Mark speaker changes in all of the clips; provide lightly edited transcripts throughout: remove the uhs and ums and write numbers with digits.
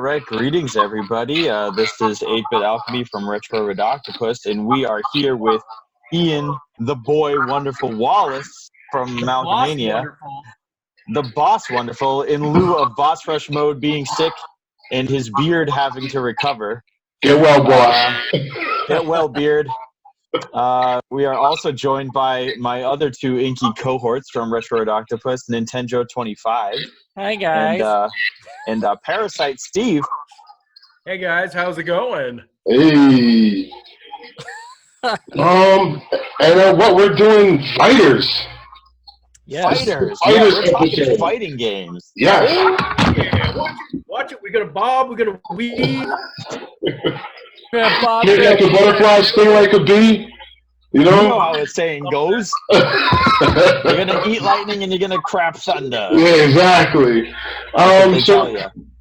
Speaker 1: right, greetings everybody. This is 8-Bit Alchemy from Retro Ridoctopus, and we are here with Ian, the boy wonderful Wallace from Amalga Mania, the boss wonderful, in lieu of boss rush mode being sick and his beard having to recover.
Speaker 2: Get well, boss.
Speaker 1: Get well, beard. We are also joined by my other two inky cohorts from Retro Ridoctopus, Nintendo 25.
Speaker 3: Hi guys.
Speaker 1: And Parasite Steve.
Speaker 4: Hey guys, how's it going?
Speaker 2: Hey. And what we're doing, fighters.
Speaker 1: Yes. Fighters.
Speaker 2: Fighters
Speaker 1: We're talking fighting games.
Speaker 2: Yeah.
Speaker 4: Yeah. Watch it. We got a bob. We got a weave.
Speaker 3: Bob,
Speaker 2: Get like a butterfly, sting like a bee. You know
Speaker 1: how the saying goes. You're gonna eat lightning and you're gonna crap thunder.
Speaker 2: Yeah, exactly. So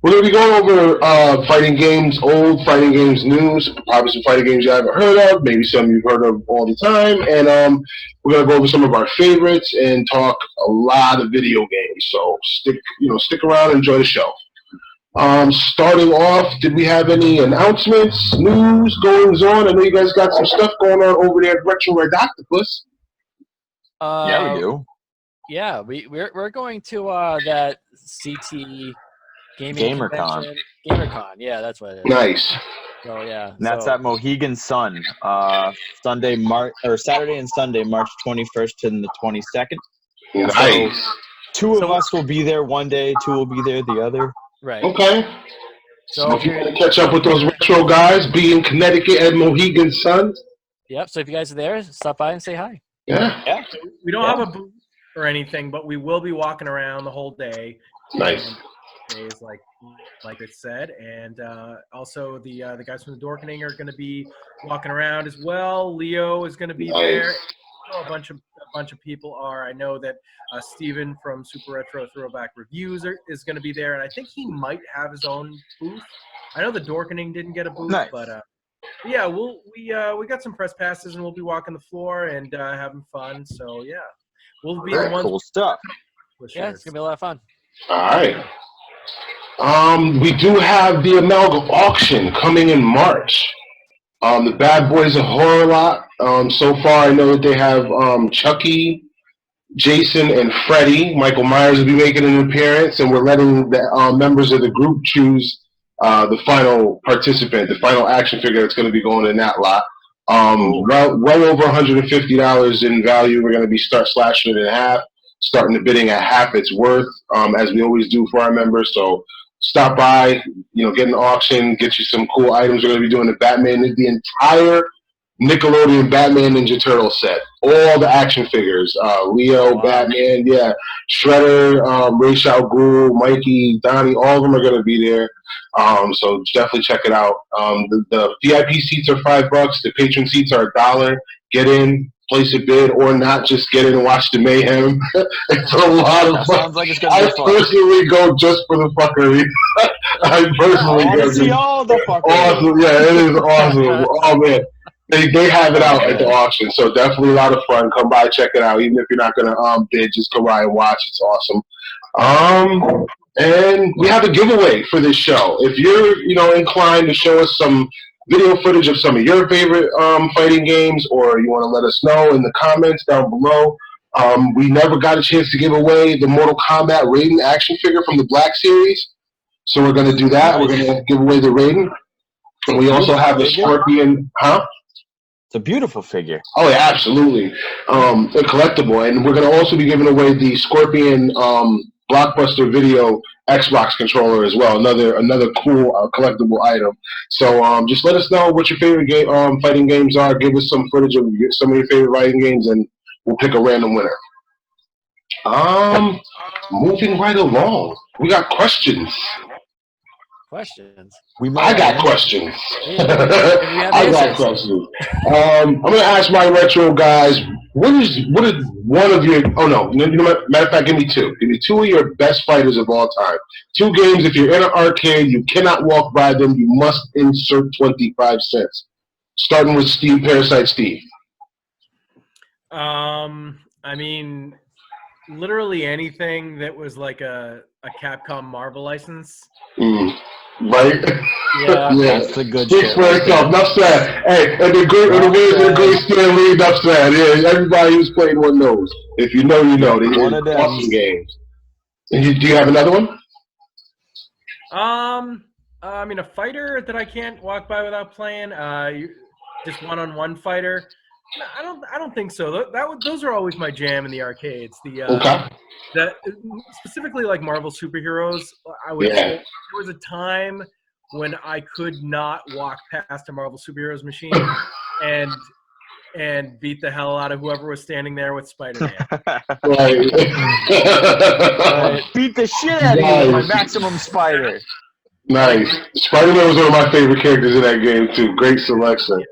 Speaker 2: we're gonna be going over fighting games, old fighting games news, probably some fighting games you haven't heard of, maybe some you've heard of all the time, and we're gonna go over some of our favorites and talk a lot of video games. So stick around and enjoy the show. Starting off, did we have any announcements, news, goings on? I know you guys got some stuff going on over there at Retro Ridoctopus.
Speaker 1: Yeah, we do.
Speaker 3: Yeah, we're going to that CT gaming
Speaker 1: GamerCon.
Speaker 3: GamerCon, yeah, that's what it is.
Speaker 2: Nice.
Speaker 3: So yeah,
Speaker 1: and that's at Mohegan Sun, Saturday and Sunday, March 21st to the 22nd.
Speaker 2: Nice.
Speaker 1: So, two of us will be there one day, two will be there the other.
Speaker 3: Right.
Speaker 2: Okay.
Speaker 3: So
Speaker 2: if you want to catch up with those retro guys, be in Connecticut at Mohegan Sun.
Speaker 3: Yep. So if you guys are there, stop by and say hi.
Speaker 2: Yeah.
Speaker 4: So we don't have a booth or anything, but we will be walking around the whole day.
Speaker 2: Nice.
Speaker 4: Days like it said, and also the guys from the Dorkening are going to be walking around as well. Leo is going to be there. A bunch of people are. I know that Steven from Super Retro Throwback Reviews is going to be there, and I think he might have his own booth. I know the Dorkening didn't get a booth,
Speaker 1: nice.
Speaker 4: But yeah, we got some press passes, and we'll be walking the floor and having fun. So yeah, we'll be the ones.
Speaker 1: Cool stuff.
Speaker 3: Yeah, it's gonna be a lot of fun.
Speaker 2: All right. We do have the Amalga auction coming in March. The Bad Boys of Horror lot. So far, I know that they have Chucky, Jason, and Freddy. Michael Myers will be making an appearance, and we're letting the members of the group choose the final participant, the final action figure that's going to be going in that lot. Well over $150 in value. We're going to be slashing it in half, starting the bidding at half its worth, as we always do for our members. So stop by, get an auction, get you some cool items. We're going to be doing the entire Nickelodeon Batman Ninja Turtle set. All the action figures. Leo, Batman, Shredder, Ra's al Ghul, Mikey, Donnie, all of them are going to be there. So definitely check it out. The VIP seats are $5. The patron seats are $1. Get in, place a bid, or not, just get in and watch the mayhem. It's a lot of fun.
Speaker 1: Sounds like it's gonna be fun.
Speaker 2: I personally go just for the fuckery. I personally go
Speaker 1: see all the fuckery.
Speaker 2: Awesome. Yeah, it is awesome. Oh man, they have it out at the auction, so definitely a lot of fun. Come by, check it out. Even if you're not gonna bid, just come by and watch. It's awesome. And we have a giveaway for this show. If you're inclined to show us some video footage of some of your favorite fighting games, or you want to let us know in the comments down below. We never got a chance to give away the Mortal Kombat Raiden action figure from the Black Series, so we're going to do that. We're going to give away the Raiden. And we also have the Scorpion.
Speaker 1: It's a beautiful figure.
Speaker 2: Oh, yeah, absolutely. A collectible. And we're going to also be giving away the Scorpion Blockbuster Video Xbox controller as well. Another cool collectible item. So just let us know what your favorite fighting games are. Give us some footage of some of your favorite fighting games, and we'll pick a random winner. Moving right along, we got questions. I got questions. I got questions. I'm gonna ask my retro guys. What is one of your? Oh no! Matter of fact, give me two. Give me two of your best fighters of all time. Two games. If you're in an arcade, you cannot walk by them. You must insert 25 cents. Starting with Steve, Parasite Steve.
Speaker 4: I mean, literally anything that was like a Capcom Marvel license.
Speaker 2: Right?
Speaker 3: Yeah.
Speaker 1: That's the good
Speaker 2: Speaks
Speaker 1: shit.
Speaker 2: for
Speaker 1: Right
Speaker 2: itself.
Speaker 1: there.
Speaker 2: Enough said. Hey, and the winners of the Great Stan Lee, enough said. Yeah, everybody who's played one knows. If you know, you know. These
Speaker 1: One
Speaker 2: are
Speaker 1: of them.
Speaker 2: awesome games. And do you have another one?
Speaker 4: I mean, a fighter that I can't walk by without playing. Just one-on-one fighter. No, I don't think so. Those are always my jam in the arcades.
Speaker 2: Okay.
Speaker 4: Specifically like Marvel superheroes. There was a time when I could not walk past a Marvel superheroes machine and beat the hell out of whoever was standing there with Spider-Man.
Speaker 2: Right.
Speaker 1: Beat the shit out of you with my Maximum Spider.
Speaker 2: Nice. Spider-Man was one of my favorite characters in that game too. Great selection.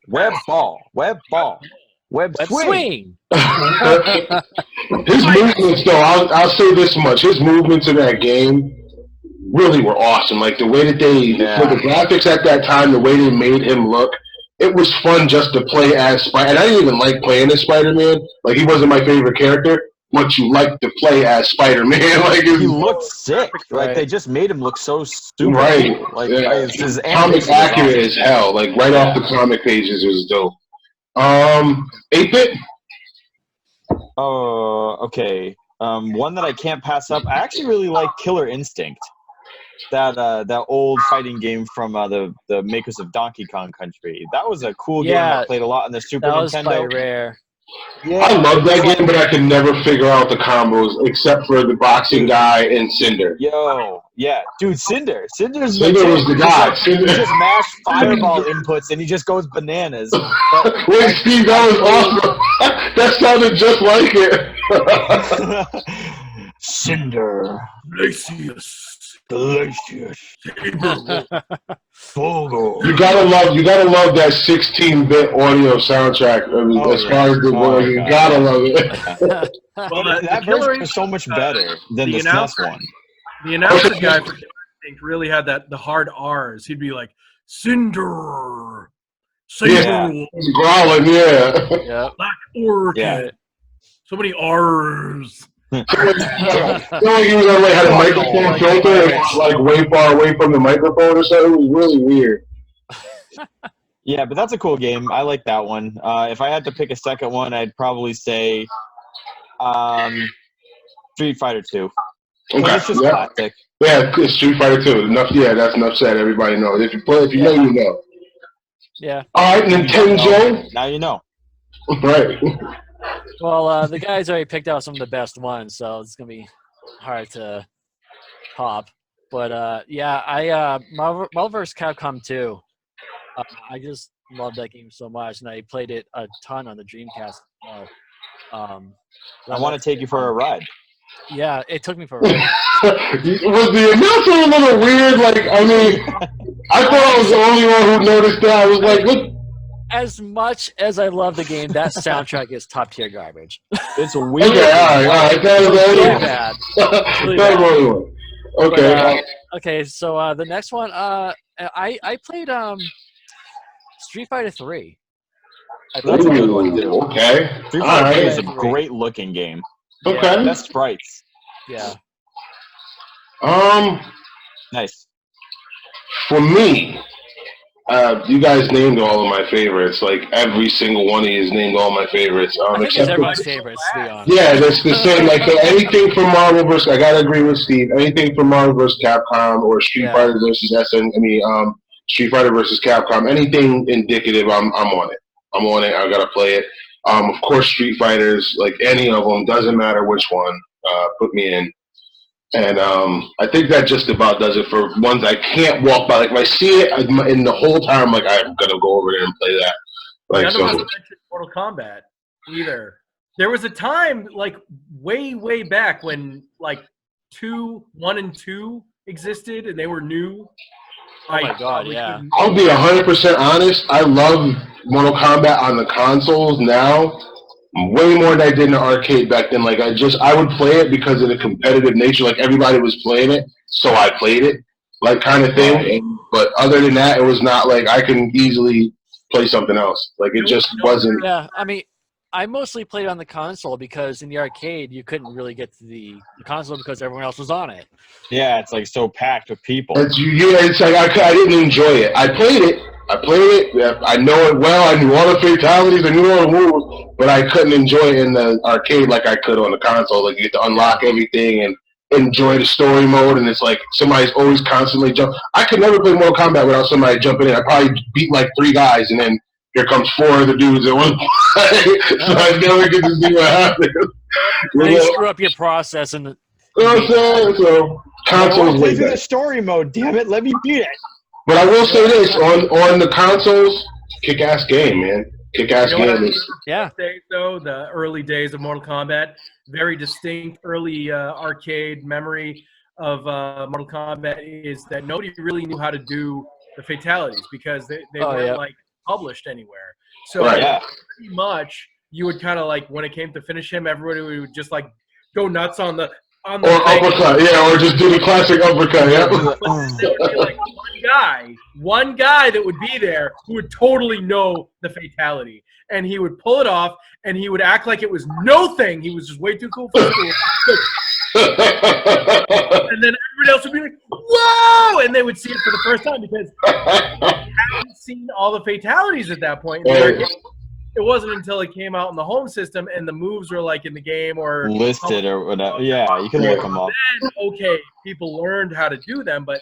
Speaker 1: Web ball. Web swing.
Speaker 2: His movements, though, I'll say this much: his movements in that game really were awesome. Like the way that for the graphics at that time, the way they made him look, it was fun just to play as Spider. And I didn't even like playing as Spider-Man. Like he wasn't my favorite character. But you like to play as Spider-Man. Like
Speaker 1: he looked sick. Like they just made him look so stupid.
Speaker 2: Right.
Speaker 1: Cool. Like
Speaker 2: his comic accurate as hell. Like right off the comic pages, it was dope. 8-bit.
Speaker 1: Oh, okay. One that I can't pass up. I actually really like Killer Instinct. That old fighting game from the makers of Donkey Kong Country. That was a cool game I played a lot on the Super Nintendo.
Speaker 3: That was quite rare.
Speaker 2: Yeah, I love that game, but I could never figure out the combos except for the boxing guy and Cinder.
Speaker 1: Dude, Cinder was
Speaker 2: the guy.
Speaker 1: He just mashed fireball inputs and he just goes bananas.
Speaker 2: Wait, Steve, that was awesome. That sounded just like it.
Speaker 1: Cinder. Delicious.
Speaker 2: You gotta love that 16-bit audio soundtrack. I mean, as far as the world, you gotta love it.
Speaker 1: Well, that version is so much better than the SNES one.
Speaker 4: The announcer guy for Killer Instinct really had the hard R's. He'd be like, Cinder, Saber,
Speaker 2: growling,
Speaker 4: Black Orchid. So many R's.
Speaker 2: Like he was had a microphone filter and like way far away from the microphone or something. It was really weird.
Speaker 1: Yeah, but that's a cool game. I like that one. If I had to pick a second one, I'd probably say Street Fighter 2.
Speaker 2: Okay.
Speaker 1: It's just classic.
Speaker 2: Yeah, it's Street Fighter 2. That's enough said. Everybody knows. If you play, if you know, you know.
Speaker 3: Yeah.
Speaker 2: All right, Nintendo.
Speaker 1: Now you know.
Speaker 2: Right.
Speaker 3: Well, the guys already picked out some of the best ones, so it's gonna be hard to top. But Marvel vs. Capcom 2. I just love that game so much, and I played it a ton on the Dreamcast.
Speaker 1: I want to take you for a ride.
Speaker 3: Yeah, it took me for a ride.
Speaker 2: Was the announcer a little weird? Like, I mean, I thought I was the only one who noticed that. I was like, what?
Speaker 3: As much as I love the game, that soundtrack is top tier garbage.
Speaker 1: It's weird.
Speaker 2: Okay, all right. That was
Speaker 3: really bad. Really bad.
Speaker 2: Okay.
Speaker 3: Okay, so the next one, I played Street Fighter 3.
Speaker 1: That's a good one too.
Speaker 2: Okay.
Speaker 1: Street Fighter 3 is a great looking game.
Speaker 2: Okay.
Speaker 1: Best sprites.
Speaker 3: Yeah.
Speaker 1: Nice.
Speaker 2: For me, you guys named all of my favorites. Like every single one of you named all my favorites.
Speaker 3: I think it's everyone's favorites, to be honest.
Speaker 2: Yeah, that's the same. Like anything from Marvel vs. I gotta agree with Steve. Anything from Marvel vs. Capcom or Street Fighter versus Street Fighter versus Capcom. Anything indicative, I'm on it. I'm on it. I gotta play it. Of course, Street Fighters, like any of them, doesn't matter which one. Put me in. And I think that just about does it for ones I can't walk by. Like if I see it, in the whole time, I'm like, I'm gonna go over there and play that. Like,
Speaker 4: none of us mentioned Mortal Kombat either. There was a time, like way back, when like 1 and 2 existed and they were new.
Speaker 3: Oh my god, yeah.
Speaker 2: I'll be 100% honest. I love Mortal Kombat on the consoles now. Way more than I did in the arcade back then. Like I would play it because of the competitive nature. Like everybody was playing it, so I played it, like kind of thing.
Speaker 1: Right.
Speaker 2: But other than that, it was not like I can easily play something else. Like it just wasn't.
Speaker 3: Yeah, I mean, I mostly played on the console because in the arcade you couldn't really get to the console because everyone else was on it.
Speaker 1: Yeah, it's like so packed with people.
Speaker 2: It's like I didn't enjoy it. I played it. Yeah, I know it well. I knew all the fatalities. I knew all the moves, but I couldn't enjoy it in the arcade like I could on the console. Like you get to unlock everything and enjoy the story mode, and it's like somebody's always constantly jump. I could never play Mortal Kombat without somebody jumping in. I probably beat like 3 guys, and then here comes 4 other dudes at one point. So I never get to see what happens.
Speaker 3: They screw up your process and.
Speaker 2: You know what I'm saying? So consoles
Speaker 1: play through the story mode. Damn it, let me beat it.
Speaker 2: But I will say this on the consoles, kick-ass game, man. Kick-ass game.
Speaker 4: Yeah. Though the early days of Mortal Kombat, very distinct early arcade memory of Mortal Kombat is that nobody really knew how to do the fatalities because they weren't like published anywhere. So pretty much you would kind of like when it came to finish him, everybody would just like go nuts on the or
Speaker 2: uppercut, or just do the classic uppercut, yeah.
Speaker 4: There would be like one guy that would be there who would totally know the fatality, and he would pull it off, and he would act like it was no thing. He was just way too cool for school. And then everybody else would be like, "Whoa!" and they would see it for the first time because they hadn't seen all the fatalities at that point. It wasn't until it came out in the home system and the moves were like in the game or
Speaker 1: listed or whatever. Yeah, you can look them up.
Speaker 4: Then, okay, people learned how to do them, but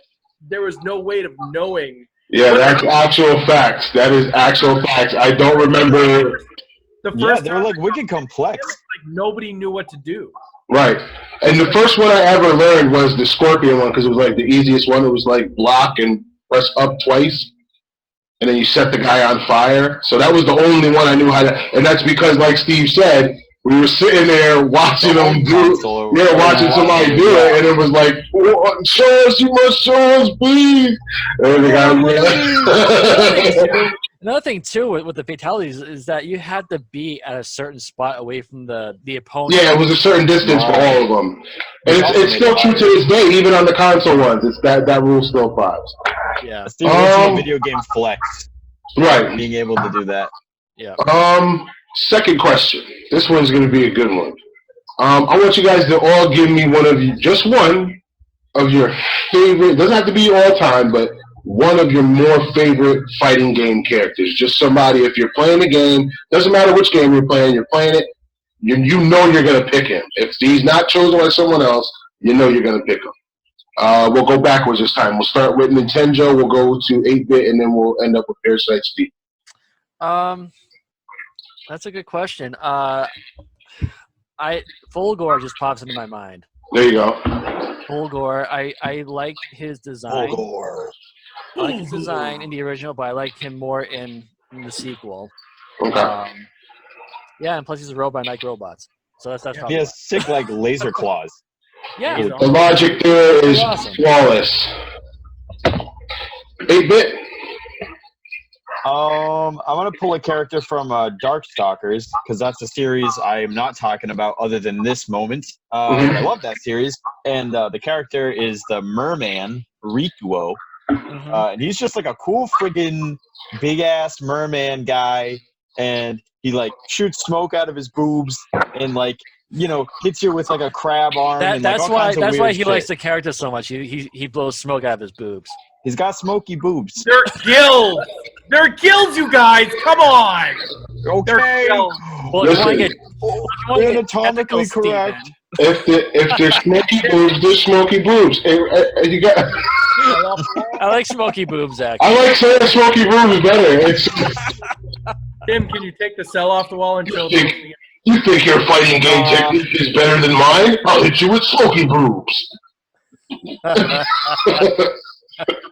Speaker 4: there was no way of knowing.
Speaker 2: Yeah, that's actual facts. That is actual facts. I don't remember.
Speaker 1: They were like wicked complex.
Speaker 4: Like nobody knew what to do.
Speaker 2: Right. And the first one I ever learned was the Scorpion one because it was like the easiest one. It was like block and press up twice. And then you set the guy on fire. So that was the only one I knew how to. And that's because, like Steve said, we were sitting there watching them do. Watching somebody do it, and it was like, "Show us, you must show us, please." And the guy.
Speaker 3: Another thing too with the fatalities is that you had to be at a certain spot away from the opponent.
Speaker 2: Yeah, it was a certain distance for all of them, and it's still true to this day, even on the console ones. It's that rule still applies.
Speaker 3: Yeah,
Speaker 1: it's the original video game flex.
Speaker 2: Right,
Speaker 1: being able to do that.
Speaker 3: Yeah.
Speaker 2: Second question. This one's going to be a good one. I want you guys to all give me just one of your favorite. Doesn't have to be all time, but one of your more favorite fighting game characters. Just somebody, if you're playing the game, doesn't matter which game you're playing it, you know you're going to pick him. If he's not chosen by someone else, you know you're going to pick him. We'll go backwards this time. We'll start with Nintendo, we'll go to 8-bit, and then we'll end up with Parasite Steve.
Speaker 3: That's a good question. Fulgore just pops into my mind.
Speaker 2: There you go.
Speaker 3: Fulgore, I like his design.
Speaker 1: Fulgore.
Speaker 3: I like his design in the original, but I like him more in the sequel.
Speaker 2: Okay.
Speaker 3: Yeah, and plus he's a robot. I like robots, so that's
Speaker 1: He has sick like laser claws.
Speaker 3: Yeah.
Speaker 2: The logic there is flawless. 8-bit.
Speaker 1: I'm gonna pull a character from Darkstalkers because that's a series I am not talking about other than this moment. I love that series, and the character is the merman Rituo, and he's just like a cool friggin' big ass merman guy, and he like shoots smoke out of his boobs and like hits you with like a crab arm.
Speaker 3: That's why he likes the character so much. He blows smoke out of his boobs.
Speaker 1: He's got smoky boobs.
Speaker 4: They're gills. They're gills, you guys. Come on.
Speaker 1: Okay.
Speaker 4: They're gills.
Speaker 3: Well,
Speaker 1: you're anatomically correct.
Speaker 2: If they're smoky boobs, they're smoky boobs. You got.
Speaker 3: I like smoky boobs, actually.
Speaker 2: I like saying smoky boobs better.
Speaker 4: Tim, can you take the cell off the wall and show them?
Speaker 2: You think your fighting game technique is better than mine? I'll hit you with smoky boobs.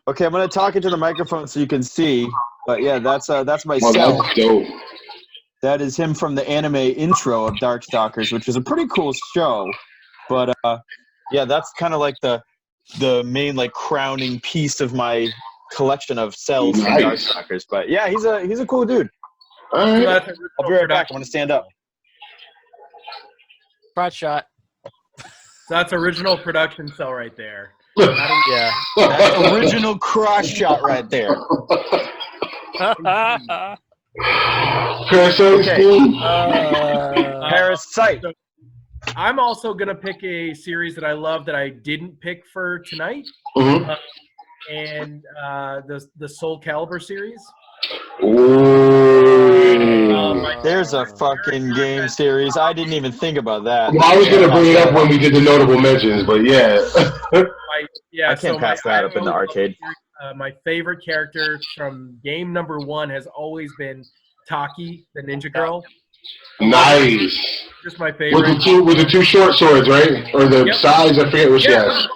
Speaker 1: Okay, I'm gonna talk into the microphone so you can see. But yeah, that's my cell. That is him from the anime intro of Darkstalkers, which is a pretty cool show. But yeah, that's kind of like the main like crowning piece of my collection of cells from Darkstalkers. But yeah, he's a cool dude. I'll be right back. I'm gonna stand up.
Speaker 3: Crotch shot.
Speaker 4: That's original production cell right there.
Speaker 1: Yeah, that's original cross shot right there.
Speaker 2: Parasite Steam?
Speaker 1: Parasite.
Speaker 4: So I'm also going to pick a series that I love that I didn't pick for tonight.
Speaker 2: Mm-hmm.
Speaker 4: And the Soul Calibur series.
Speaker 2: Ooh.
Speaker 1: There's a fucking game series. I didn't even think about that.
Speaker 2: Well, I was going to bring it up when we did the notable mentions, but yeah.
Speaker 1: I can't pass that up in the arcade.
Speaker 4: My favorite character from game number 1 has always been Taki, the ninja girl.
Speaker 2: Nice.
Speaker 4: Just my favorite.
Speaker 2: With the two short swords, right? Or the size, I forget what she has.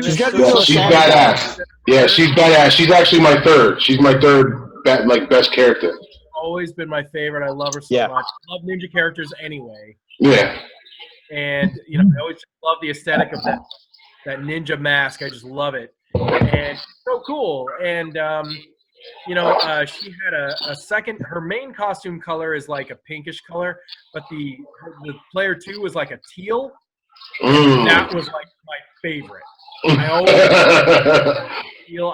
Speaker 1: She's
Speaker 2: She's badass. Yeah, she's badass. She's actually my third. She's my third best character.
Speaker 4: Always been my favorite. I love her so much. I love ninja characters anyway.
Speaker 2: Yeah.
Speaker 4: And I always just love the aesthetic of that ninja mask. I just love it. And so cool. And she had a second. Her main costume color is like a pinkish color, but the player 2 was like a teal. That was like my favorite. I always feel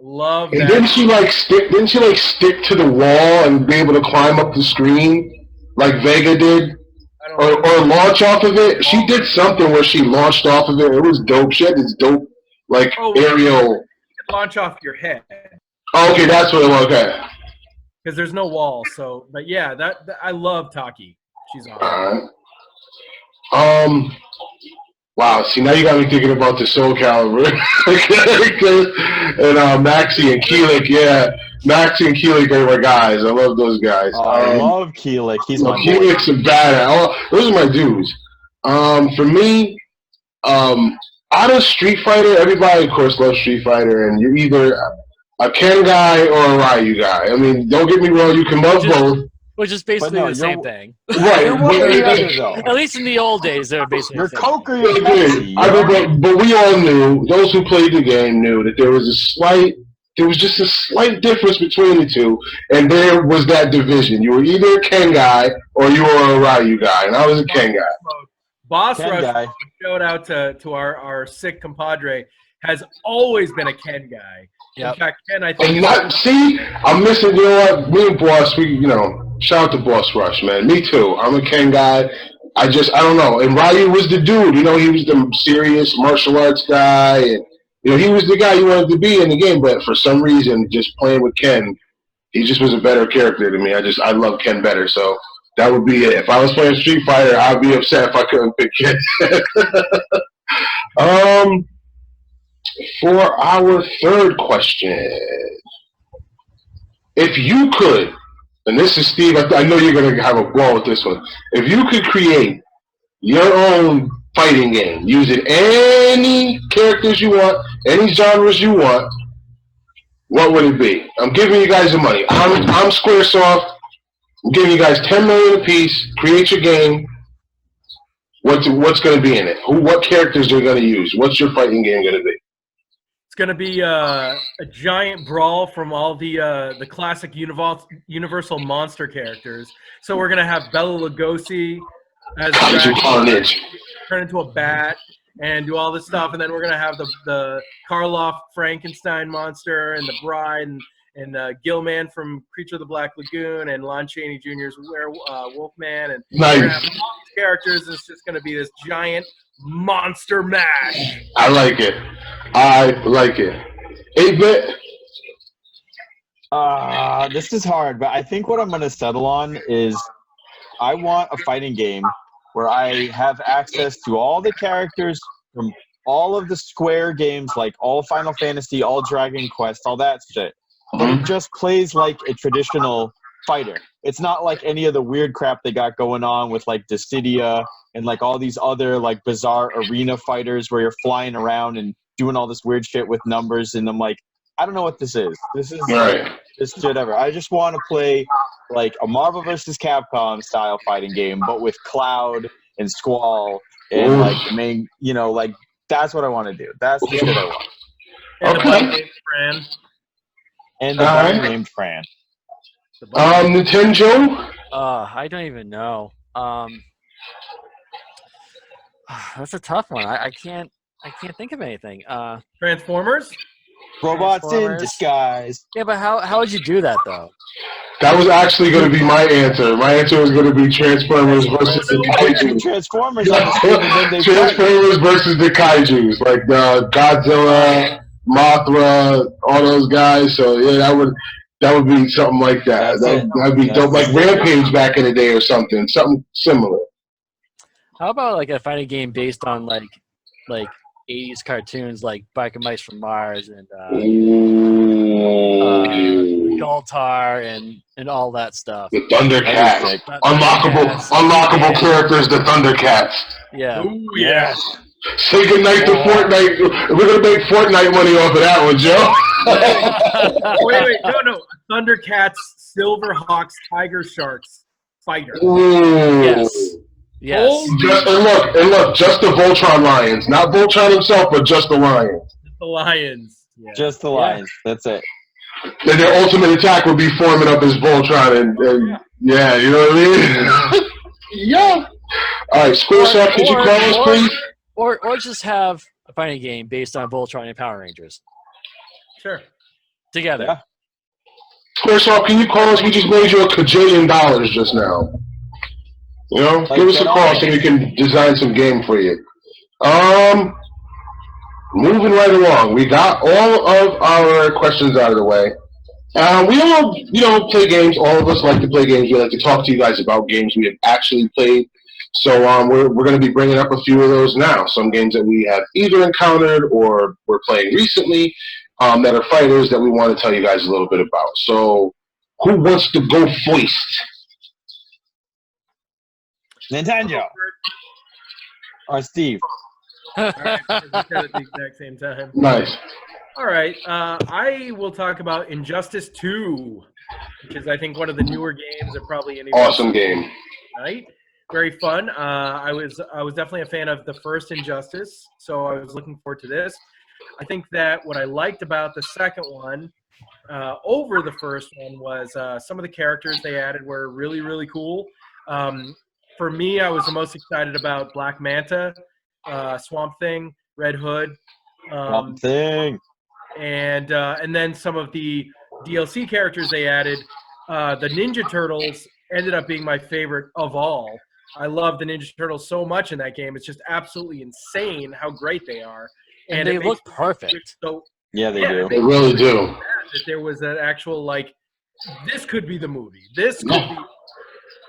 Speaker 4: love that.
Speaker 2: And didn't she stick to the wall and be able to climb up the screen like Vega did? Or launch off of it? She did something where she launched off of it. It was dope. She had this dope aerial.
Speaker 4: You could launch off your head.
Speaker 2: Oh, okay, that's what it was. Okay.
Speaker 4: Because there's no wall. So, but yeah, that I love Taki. She's awesome.
Speaker 2: All right. Wow, see, now you got me thinking about the Soul Calibur. And Maxie and Keelik, yeah. Maxie and Keelik are my guys. I love those guys.
Speaker 1: I love Keelik. He's my boy.
Speaker 2: Keelik's a badass. Those are my dudes. For me, out of Street Fighter, everybody, of course, loves Street Fighter, and you're either a Ken guy or a Ryu guy. I mean, don't get me wrong, you can love both.
Speaker 3: Which is basically the same thing.
Speaker 2: Right.
Speaker 3: At least in the old days, they were basically
Speaker 1: You're
Speaker 3: the same
Speaker 1: Coker,
Speaker 3: thing.
Speaker 1: you're Pepsi.
Speaker 2: But we all knew, those who played the game knew that there was just a slight difference between the two, and there was that division. You were either a Ken guy or you were a Ryu guy, and I was a Ken guy.
Speaker 4: Boss Rush, shout out to our sick compadre, has always been a Ken guy.
Speaker 3: Yep.
Speaker 4: In fact, Ken, I think.
Speaker 2: I'm missing. You know what? Me and Boss, shout out to Boss Rush, man. Me too. I'm a Ken guy. I don't know. And Ryu was the dude. He was the serious martial arts guy, and he was the guy you wanted to be in the game. But for some reason, just playing with Ken, he just was a better character to me. I love Ken better. So that would be it. If I was playing Street Fighter, I'd be upset if I couldn't pick Ken. For our third question, if you could, and this is Steve, I know you're going to have a ball with this one. If you could create your own fighting game using any characters you want, any genres you want, what would it be? I'm giving you guys the money. I'm Squaresoft. I'm giving you guys $10 million apiece. Create your game. What's going to be in it? What characters are you going to use? What's your fighting game going to be?
Speaker 4: It's going to be a giant brawl from all the classic Universal monster characters. So we're going to have Bela Lugosi as turn into a bat and do all this stuff, and then we're going to have the Karloff Frankenstein monster and the Bride and Gilman from Creature of the Black Lagoon and Lon Chaney Jr.'s Wolfman, and
Speaker 2: nice.
Speaker 4: We're going to have all these characters. It's just going to be this giant monster mash.
Speaker 2: I like it. 8-bit?
Speaker 1: This is hard, but I think what I'm going to settle on is I want a fighting game where I have access to all the characters from all of the Square games, like all Final Fantasy, all Dragon Quest, all that shit. But it just plays like a traditional fighter. It's not like any of the weird crap they got going on with like Dissidia and like all these other like bizarre arena fighters where you're flying around and doing all this weird shit with numbers. And I'm like, I don't know what this is. This is like this shit ever. I just want to play like a Marvel vs. Capcom style fighting game, but with Cloud and Squall and like the main, like that's what I want to do. That's the shit I want.
Speaker 4: And the buddy named Fran.
Speaker 1: And the buddy named Fran.
Speaker 2: Nintendo?
Speaker 3: I don't even know. That's a tough one. I can't think of anything.
Speaker 4: Transformers?
Speaker 1: Robots in
Speaker 3: Transformers.
Speaker 1: disguise.
Speaker 3: Yeah, but how would you do that though?
Speaker 2: That was actually going to be my answer. My answer was going to be Transformers versus the
Speaker 1: Put two
Speaker 2: Kaiju.
Speaker 1: Transformers on the screen and then they fight.
Speaker 2: Transformers versus the Kaijus, like Godzilla, Mothra, all those guys. So yeah, that would be something like that. That'd be dope, like Rampage back in the day or something similar.
Speaker 3: How about like a fighting game based on like 80s cartoons like Bike and Mice from Mars and Galtar and all that stuff.
Speaker 2: The Thundercats. Unlockable characters, the Thundercats.
Speaker 3: Yeah.
Speaker 4: Ooh, yes.
Speaker 2: Say goodnight to Fortnite. We're going to make Fortnite money off of that one, Joe.
Speaker 4: Wait. No. Thundercats, Silverhawks, Tiger Sharks, Fighter.
Speaker 2: Ooh.
Speaker 3: Yes.
Speaker 2: And look, just the Voltron Lions. Not Voltron himself, but just the Lions.
Speaker 4: The Lions. Yeah.
Speaker 1: Just the Lions. That's it.
Speaker 2: Then their ultimate attack would be forming up as Voltron, and yeah, you know what I mean? Yeah. All right, Squaresoft, could you call us, please?
Speaker 3: Or just have a fighting game based on Voltron and Power Rangers.
Speaker 4: Sure.
Speaker 3: Together.
Speaker 1: Yeah.
Speaker 2: Squaresoft, can you call us? We just made you $1 kajillion just now. You know, give us a call so we can design some game for you. Moving right along, we got all of our questions out of the way. We all, play games. All of us like to play games. We like to talk to you guys about games we have actually played. So we're going to be bringing up a few of those now. Some games that we have either encountered or we're playing recently that are fighters that we want to tell you guys a little bit about. So who wants to go first?
Speaker 1: Nintendo. Or Steve.
Speaker 4: All right, we said it at the exact same time.
Speaker 2: Nice.
Speaker 4: All right, I will talk about Injustice 2, which is, I think, one of the newer games that probably anyone.
Speaker 2: Awesome game.
Speaker 4: Right? Very fun. I was definitely a fan of the first Injustice, so I was looking forward to this. I think that what I liked about the second one over the first one was some of the characters they added were really, really cool. For me, I was the most excited about Black Manta, Swamp Thing, Red Hood,
Speaker 1: Swamp Thing,
Speaker 4: and then some of the DLC characters they added. The Ninja Turtles ended up being my favorite of all. I love the Ninja Turtles so much in that game. It's just absolutely insane how great they are.
Speaker 3: And they look perfect.
Speaker 4: So,
Speaker 1: yeah, they do.
Speaker 2: They really do.
Speaker 4: That there was an actual, this could be the movie. This could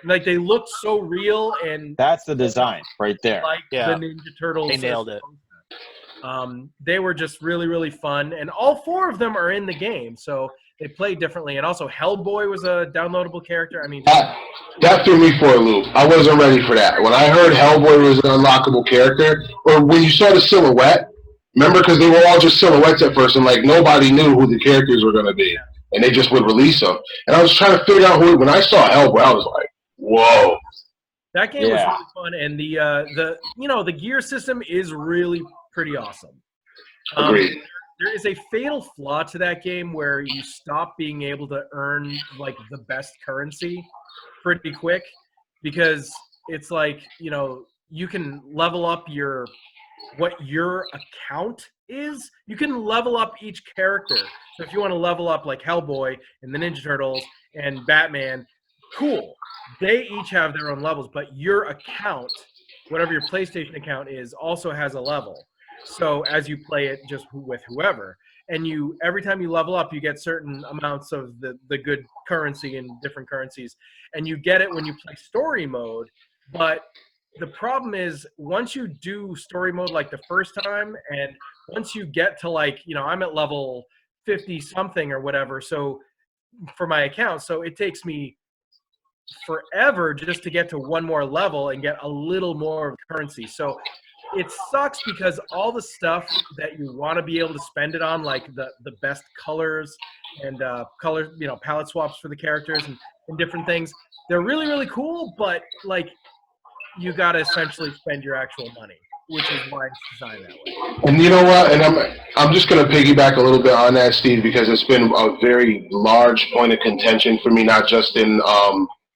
Speaker 4: be. They looked so real, and
Speaker 1: that's the design right there.
Speaker 4: The Ninja Turtles.
Speaker 3: They nailed it.
Speaker 4: They were just really, really fun, and all four of them are in the game, so they play differently. And also, Hellboy was a downloadable character. I mean,
Speaker 2: that threw me for a loop. I wasn't ready for that. When I heard Hellboy was an unlockable character, or when you saw the silhouette, remember, because they were all just silhouettes at first, and nobody knew who the characters were going to be, and they just would release them. And I was trying to figure out who. When I saw Hellboy, I was like, whoa.
Speaker 4: That game was really fun, and the gear system is really pretty awesome.
Speaker 2: Agreed.
Speaker 4: There is a fatal flaw to that game where you stop being able to earn the best currency pretty quick, because it's you can level up what your account is. You can level up each character. So if you want to level up Hellboy and the Ninja Turtles and Batman, cool. They each have their own levels, but your account, whatever your PlayStation account is, also has a level. So as you play it just with whoever, and every time you level up, you get certain amounts of the good currency in different currencies, and you get it when you play story mode. But the problem is, once you do story mode the first time, and once you get to I'm at level 50 something or whatever, so for my account, so it takes me forever just to get to one more level and get a little more currency. So it sucks, because all the stuff that you want to be able to spend it on, the best colors and palette swaps for the characters and different things, they're really, really cool, but you got to essentially spend your actual money, which is why it's designed that way.
Speaker 2: And you know what? And I'm just going to piggyback a little bit on that, Steve, because it's been a very large point of contention for me, not just in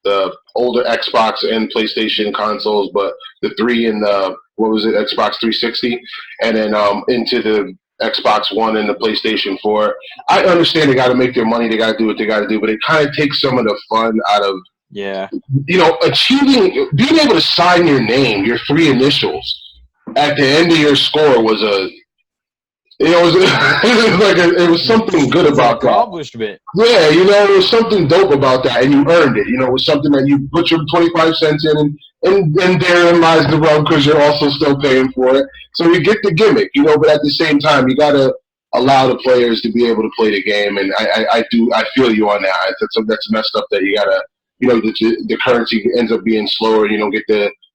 Speaker 2: the older Xbox and PlayStation consoles, but the 3 and the Xbox 360, and then into the Xbox One and the PlayStation 4. I understand they got to make their money, they got to do what they got to do, but it kind of takes some of the fun out of, achieving, being able to sign your name, your 3 initials, at the end of your score was it was something good about that.
Speaker 1: Accomplishment.
Speaker 2: Yeah, it was something dope about that, and you earned it. It was something that you put your 25 cents in, and therein lies the rub because you're also still paying for it. So you get the gimmick, but at the same time, you got to allow the players to be able to play the game, and I feel you on that. That's messed up that you got to, the currency ends up being slower, you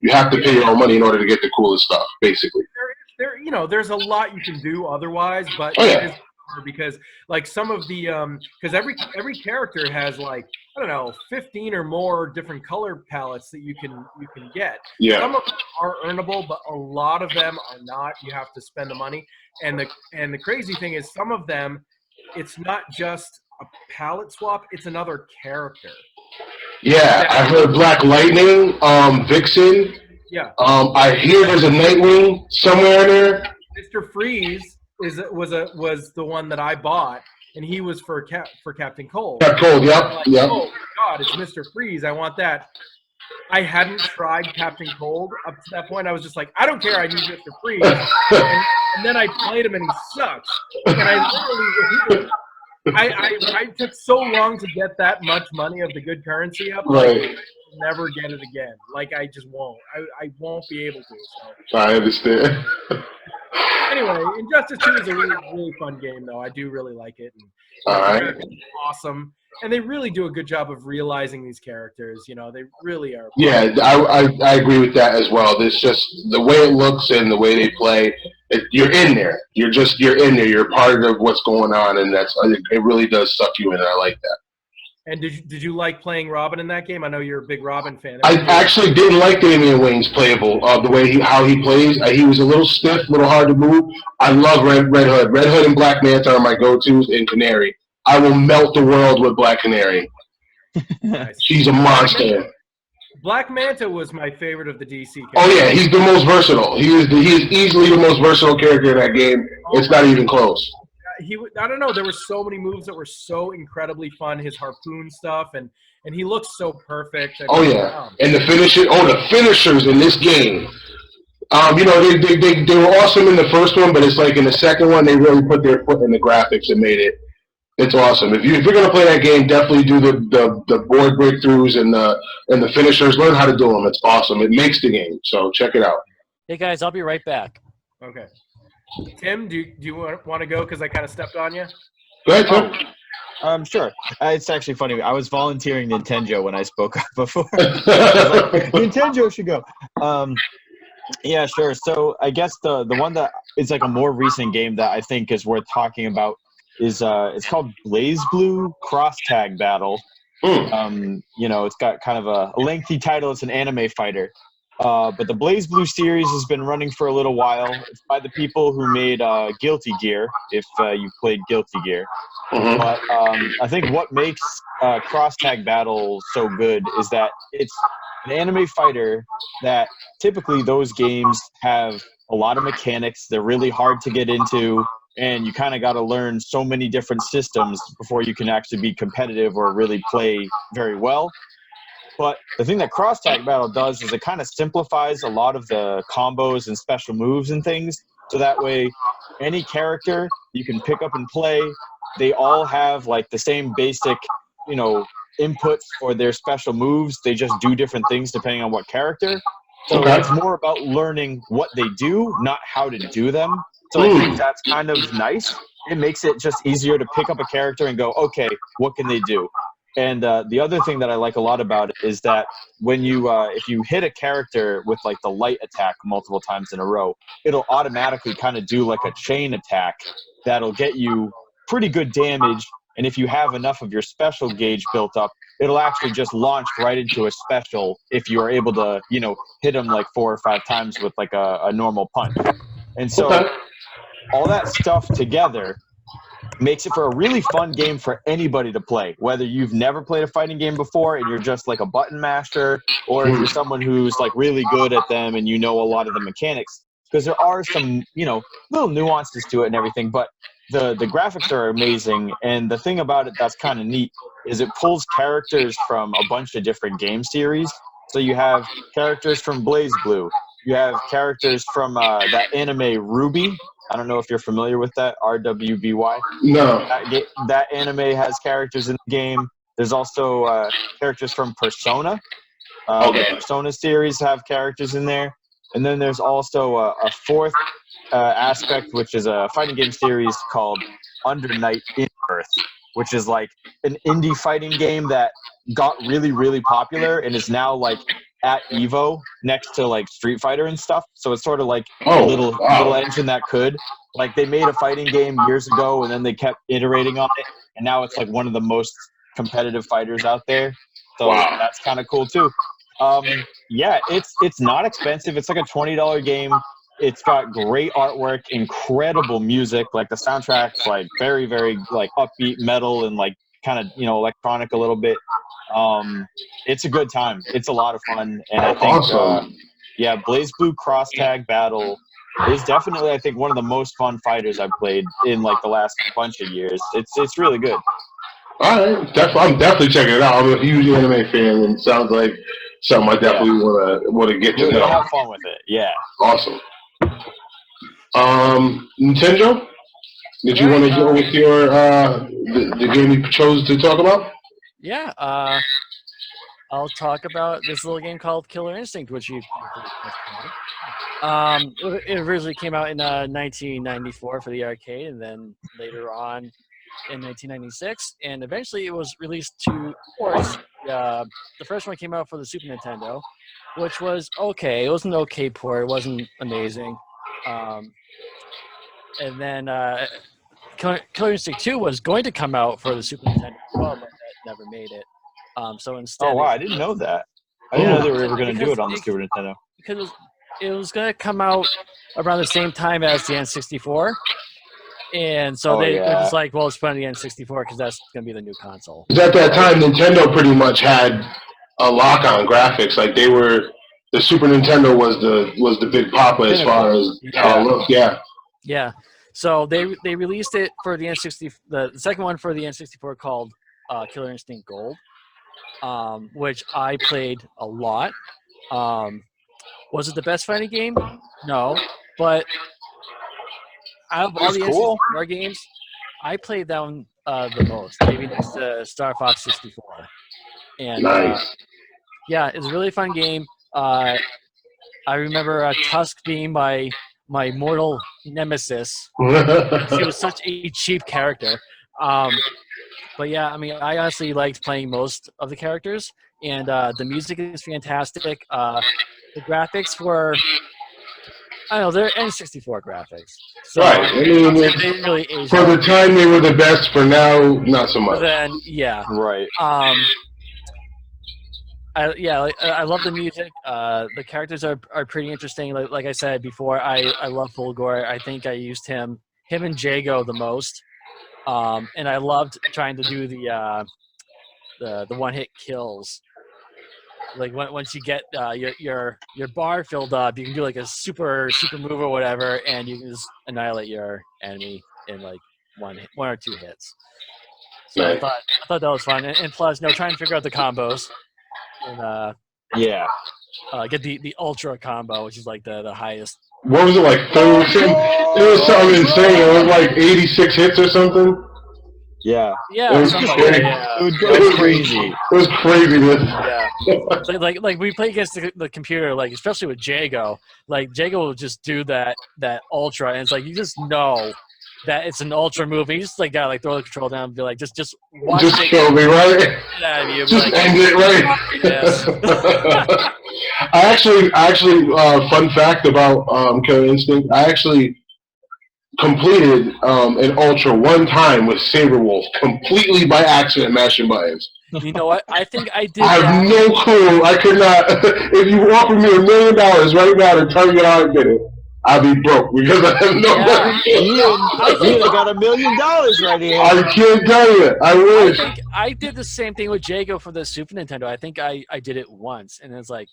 Speaker 2: have to pay your own money in order to get the coolest stuff, basically.
Speaker 4: There's a lot you can do otherwise, but because like some of the because every character has like 15 or more different color palettes that you can get.
Speaker 2: Yeah.
Speaker 4: Some of them are earnable, but a lot of them are not. You have to spend the money, and the crazy thing is some of them, it's not just a palette swap; it's another character.
Speaker 2: Yeah, I heard Black Lightning, Vixen.
Speaker 4: Yeah.
Speaker 2: I hear there's a Nightwing somewhere in there.
Speaker 4: Mr. Freeze was the one that I bought, and he was for Captain Cold.
Speaker 2: Captain Cold, yep.
Speaker 4: Oh my God, it's Mr. Freeze. I want that. I hadn't tried Captain Cold up to that point. I was just like, I don't care. I need Mr. Freeze. and then I played him, and he sucks. And I literally. I took so long to get that much money of the good currency up.
Speaker 2: Right.
Speaker 4: Never get it again. Like I just won't. I won't be able to. So.
Speaker 2: I understand.
Speaker 4: Anyway, Injustice 2 is a really, really fun game, though. I do really like it. And
Speaker 2: all right.
Speaker 4: Awesome. And they really do a good job of realizing these characters. They really are.
Speaker 2: Yeah, I agree with that as well. It's just the way it looks and the way they play. You're in there. You're in there. You're part of what's going on, and it really does suck you in. I like that.
Speaker 4: And did you like playing Robin in that game? I know you're a big Robin fan.
Speaker 2: I actually didn't like Damian Wayne's playable. The way how he plays, he was a little stiff, a little hard to move. I love Red Hood. Red Hood and Black Manta are my go-tos, and Canary. I will melt the world with Black Canary.
Speaker 4: Nice.
Speaker 2: She's a monster.
Speaker 4: Black Manta was my favorite of the DC characters.
Speaker 2: Oh yeah, he's the most versatile. He is easily the most versatile character in that game. It's not even close.
Speaker 4: I don't know. There were so many moves that were so incredibly fun. His harpoon stuff, and he looks so perfect.
Speaker 2: And the finishers in this game. They were awesome in the first one, but it's like in the second one they really put their foot in the graphics and made it. It's awesome. If you're gonna play that game, definitely do the board breakthroughs and the finishers. Learn how to do them. It's awesome. It makes the game. So check it out.
Speaker 3: Hey guys, I'll be right back.
Speaker 4: Okay. Tim, do you want to go because I kind of stepped on you?
Speaker 2: Go ahead, Tim.
Speaker 1: Sure. It's actually funny. I was volunteering Nintendo when I spoke up before. I was like, Nintendo should go. Yeah, sure. So I guess the one that is like a more recent game that I think is worth talking about is it's called Blaze Blue Cross Tag Battle. It's got kind of a lengthy title. It's an anime fighter. But the Blaze Blue series has been running for a little while. It's by the people who made Guilty Gear, if you've played Guilty Gear.
Speaker 2: Mm-hmm.
Speaker 1: But I think what makes Cross Tag Battle so good is that it's an anime fighter that typically those games have a lot of mechanics. They're really hard to get into, and you kind of got to learn so many different systems before you can actually be competitive or really play very well. But the thing that Cross Tag Battle does is it kind of simplifies a lot of the combos and special moves and things. So that way, any character you can pick up and play, they all have like the same basic, inputs for their special moves. They just do different things depending on what character. So it's more about learning what they do, not how to do them. So I think that's kind of nice. It makes it just easier to pick up a character and go, okay, what can they do? And the other thing that I like a lot about it is that when you if you hit a character with like the light attack multiple times in a row, it'll automatically kind of do like a chain attack that'll get you pretty good damage. And if you have enough of your special gauge built up, it'll actually just launch right into a special if you are able to, hit them like 4 or 5 times with like a normal punch. And so all that stuff together makes it for a really fun game for anybody to play, whether you've never played a fighting game before and you're just like a button master, or if you're someone who's like really good at them and a lot of the mechanics. because there are some, little nuances to it and everything, but the graphics are amazing. And the thing about it that's kind of neat is it pulls characters from a bunch of different game series. So you have characters from Blaze Blue. You have characters from that anime Ruby. I don't know if you're familiar with that, RWBY.
Speaker 2: No.
Speaker 1: That anime has characters in the game. There's also characters from Persona. The Persona series have characters in there. And then there's also a fourth aspect, which is a fighting game series called Under Night in Earth, which is like an indie fighting game that got really, really popular and is now like at Evo next to like Street Fighter and stuff. So it's sort of like a little engine that could. Like they made a fighting game years ago and then they kept iterating on it. And now it's like one of the most competitive fighters out there. So that's kind of cool too. Yeah, it's not expensive. It's like a $20 game. It's got great artwork, incredible music. Like the soundtrack's like very, very like upbeat metal and like kind of electronic a little bit. It's a good time. It's a lot of fun, and I think Blaze Blue Cross Tag Battle is definitely, I think, one of the most fun fighters I've played in like the last bunch of years. It's really good.
Speaker 2: All right, I'm definitely checking it out. I'm a huge anime fan, and it sounds like something I definitely want to get to know.
Speaker 1: Have fun with it. Yeah.
Speaker 2: Awesome. Nintendo, did you want to go with your the game you chose to talk about?
Speaker 3: Yeah. I'll talk about this little game called Killer Instinct, which you. It originally came out in 1994 for the arcade, and then later on in 1996, and eventually it was released to ports. The first one came out for the Super Nintendo, which was okay. It was an okay port. It wasn't amazing. And then Killer Instinct 2 was going to come out for the Super Nintendo as well, but that never made it. So instead,
Speaker 1: oh wow, I didn't know that. I didn't know they were ever going to do it on the Super Nintendo.
Speaker 3: Because it was going to come out around the same time as the N64. And so were just like, well, let's put on the N64 because that's going to be the new console.
Speaker 2: Because at that time, Nintendo pretty much had a lock on graphics. Like the Super Nintendo was the big papa as far as how it looked.
Speaker 3: Yeah. So they released it for the N64. The second one for the N64 called Killer Instinct Gold, which I played a lot. Was it the best fighting game? No, but out of all the N64 games, I played that one the most, maybe next to Star Fox 64. And
Speaker 2: nice.
Speaker 3: It's a really fun game. I remember Tusk being my mortal nemesis. He was such a cheap character. But yeah, I mean, I honestly liked playing most of the characters, and the music is fantastic. The graphics were, I don't know, they're N64 graphics. So,
Speaker 2: right. I mean,
Speaker 3: they didn't really age
Speaker 2: for the time they were the best. For now, not so much.
Speaker 3: But then, yeah.
Speaker 1: Right.
Speaker 3: I love the music. The characters are pretty interesting. Like I said before, I love Fulgore. I think I used him and Jago the most. And I loved trying to do the one-hit kills. Like once you get your bar filled up, you can do like a super move or whatever, and you can just annihilate your enemy in like one or two hits. So right. I thought that was fun, and plus, trying to figure out the combos, and get the ultra combo, which is like the highest.
Speaker 2: What was it like? It was something insane. It was like 86 hits or something.
Speaker 1: Yeah.
Speaker 3: Yeah.
Speaker 2: It was crazy.
Speaker 1: It was crazy.
Speaker 2: It was craziness.
Speaker 3: Yeah. like we play against the computer, like especially with Jago. Like Jago will just do that ultra, and it's like you just know that it's an ultra move. And you just like gotta like throw the control down and be like, just watch
Speaker 2: just
Speaker 3: it.
Speaker 2: kill me, right? Just
Speaker 3: like,
Speaker 2: end it, right?
Speaker 3: Yes.
Speaker 2: I actually, fun fact about Killer Instinct. I actually completed an ultra one time with Saberwolf, completely by accident, mashing buttons.
Speaker 3: You know what? I think I did.
Speaker 2: I have no clue. I could not. If you offered me $1 million right now to tell you how I did it, I'd be broke because I have no money.
Speaker 1: You got $1 million right here.
Speaker 2: I can't tell you. I wish.
Speaker 3: I think I did the same thing with Jago for the Super Nintendo. I think I did it once, and it's like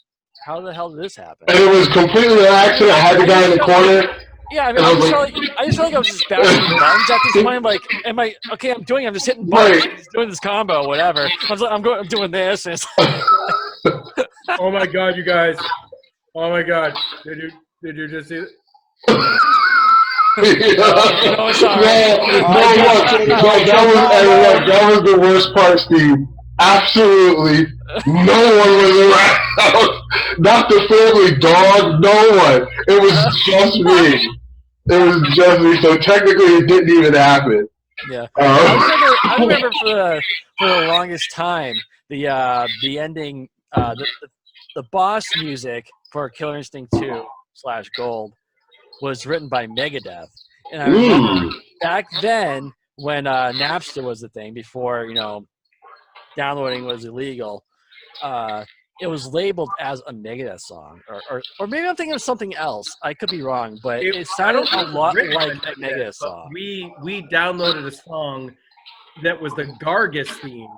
Speaker 3: how the hell did this happen?
Speaker 2: And it was completely an accident. I had the guy in the corner.
Speaker 3: Yeah, I mean, I just felt like I was just bashing buttons at this point. Like, am I okay? I'm just hitting buttons, just doing this combo, whatever. I'm doing this. And it's
Speaker 4: Oh my god, you guys! Oh my god, did you just see it?
Speaker 2: That was the worst part, Steve. Absolutely no one was around. Not the family, dog, no one. It was just me. It was just me. So technically it didn't even happen.
Speaker 3: Yeah. I remember for the longest time the ending the boss music for Killer Instinct 2/Gold was written by Megadeth. And I remember back then when Napster was the thing, before, downloading was illegal, it was labeled as a Megadeth song. Or maybe I'm thinking of something else. I could be wrong, but it sounded a lot like a Megadeth song.
Speaker 4: We downloaded a song that was the Gargus theme,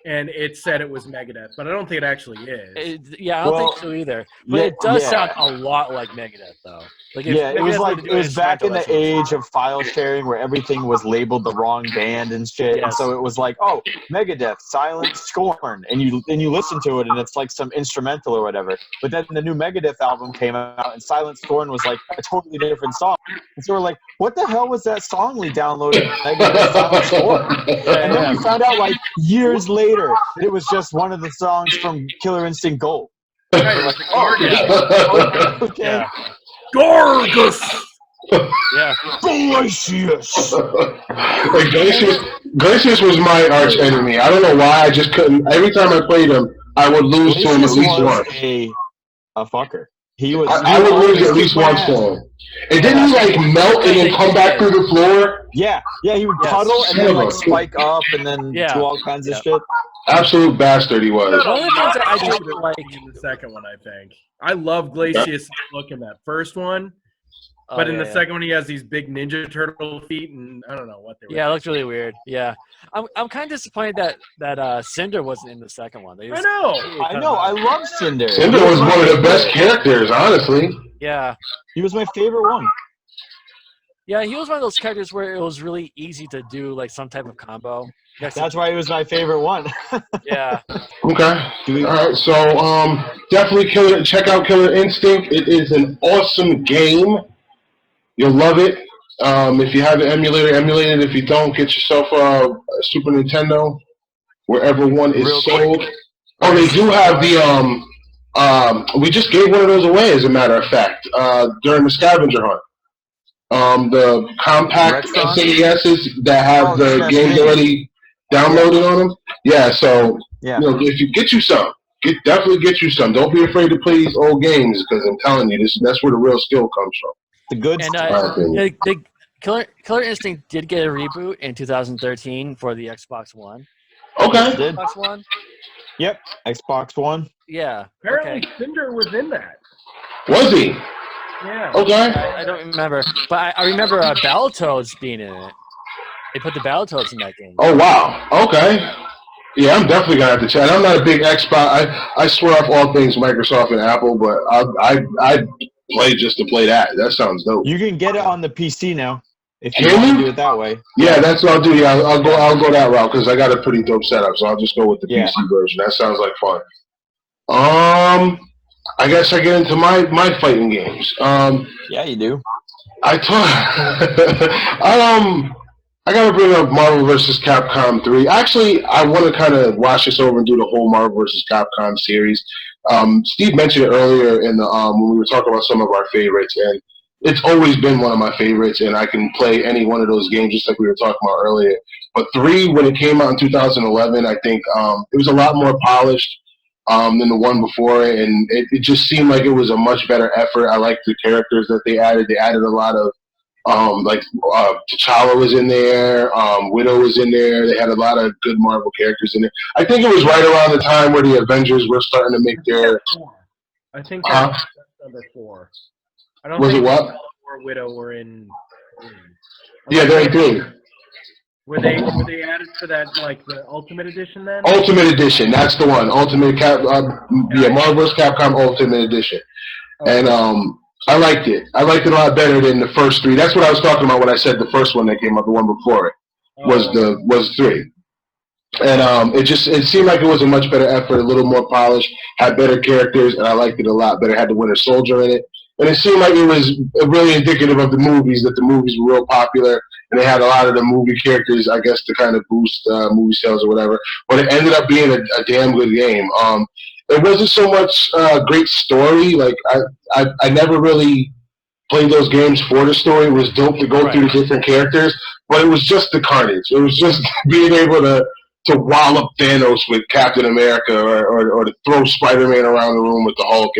Speaker 4: and it said it was Megadeth, but I don't think it actually is.
Speaker 3: I don't think so either. But it does sound a lot like Megadeth, though. Like,
Speaker 1: it was back in the age of file sharing where everything was labeled the wrong band and shit. Yes. And so it was like, oh, Megadeth, Silent Scorn, and you listen to it and it's like some instrumental or whatever. But then the new Megadeth album came out and Silent Scorn was like a totally different song. And so we're like, what the hell was that song we downloaded? Megadeth, Silent Scorn. And then we found out like years later that it was just one of the songs from Killer Instinct Gold.
Speaker 4: Right,
Speaker 1: Okay.
Speaker 3: Yeah.
Speaker 4: Gargus!
Speaker 3: Yeah.
Speaker 1: Glacius!
Speaker 2: Glacius was my arch enemy. I don't know why. I just couldn't. Every time I played him, I would lose to him at least once.
Speaker 1: A fucker. He was.
Speaker 2: I would lose at least once to him. And didn't he like melt and then come back through the floor?
Speaker 1: Yeah, he would puddle and then like spike up and then do all kinds of shit.
Speaker 2: Absolute bastard he was.
Speaker 3: One of the things that I just like
Speaker 4: in the second one, I think. I love Glacius' look in that first one. But in the second one, he has these big Ninja Turtle feet, and I don't know what they were.
Speaker 3: Yeah, it looks really weird. Yeah, I'm kind of disappointed that Cinder wasn't in the second one.
Speaker 4: I know.
Speaker 1: I love Cinder.
Speaker 2: Cinder was one of the best characters, honestly.
Speaker 3: Yeah,
Speaker 1: he was my favorite one.
Speaker 3: Yeah, he was one of those characters where it was really easy to do like some type of combo.
Speaker 1: That's why he was my favorite one.
Speaker 3: Yeah.
Speaker 2: Okay. All right. So definitely check out Killer Instinct. It is an awesome game. You'll love it. If you have an emulator, emulate it. If you don't, get yourself a Super Nintendo, wherever one is sold. Quick. Oh, they do have the we just gave one of those away, as a matter of fact, during the scavenger hunt. The compact SNESs that have the games already downloaded on them. Yeah, so if you get you some, definitely get you some. Don't be afraid to play these old games, because I'm telling you, that's where the real skill comes from.
Speaker 1: The good
Speaker 3: stuff. Killer Instinct did get a reboot in 2013 for the Xbox One.
Speaker 2: Okay.
Speaker 3: Xbox One?
Speaker 1: Yep, Xbox One.
Speaker 3: Yeah.
Speaker 4: Apparently Cinder was in that.
Speaker 2: Was he?
Speaker 4: Yeah.
Speaker 2: Okay.
Speaker 3: I don't remember, but I remember Battletoads being in it. They put the Battletoads in that game.
Speaker 2: Oh, wow. Okay. Yeah, I'm definitely going to have to check. I'm not a big Xbox. I swear off all things Microsoft and Apple, but I play just to play that. That sounds dope.
Speaker 1: You can get it on the PC now if you want to do it that way.
Speaker 2: Yeah, that's what I'll do. Yeah, I'll go that route, because I got a pretty dope setup, so I'll just go with the PC version. That sounds like fun. I guess I get into my fighting games.
Speaker 1: Yeah, you do.
Speaker 2: I gotta bring up Marvel vs. Capcom 3. Actually, I want to kind of wash this over and do the whole Marvel vs. Capcom series. Steve mentioned it earlier in the when we were talking about some of our favorites, and it's always been one of my favorites, and I can play any one of those games just like we were talking about earlier. But 3, when it came out in 2011, I think it was a lot more polished than the one before it, and it just seemed like it was a much better effort. I liked the characters that they added. They added a lot of T'Challa was in there, Widow was in there. They had a lot of good Marvel characters in there. I think it was right around the time where the Avengers were starting to make their.
Speaker 4: I think that's number 4. I don't
Speaker 2: was
Speaker 4: think
Speaker 2: it what?
Speaker 4: Or Widow were in.
Speaker 2: Yeah, they're in 3.
Speaker 4: Were they added for that, like the Ultimate Edition then?
Speaker 2: Ultimate Edition, that's the one. Ultimate Marvel vs. Capcom Ultimate Edition.
Speaker 4: Okay.
Speaker 2: And I liked it. I liked it a lot better than the first three. That's what I was talking about when I said the first one that came up, the one before it, was 3. And it seemed like it was a much better effort, a little more polished, had better characters, and I liked it a lot better. It had the Winter Soldier in it. And it seemed like it was really indicative of the movies, that the movies were real popular, and they had a lot of the movie characters, I guess, to kind of boost movie sales or whatever. But it ended up being a damn good game. It wasn't so much great story. Like, I never really played those games for the story. It was dope to go through the different characters, but it was just the carnage. It was just being able to wallop Thanos with Captain America or to throw Spider-Man around the room with the Hulk.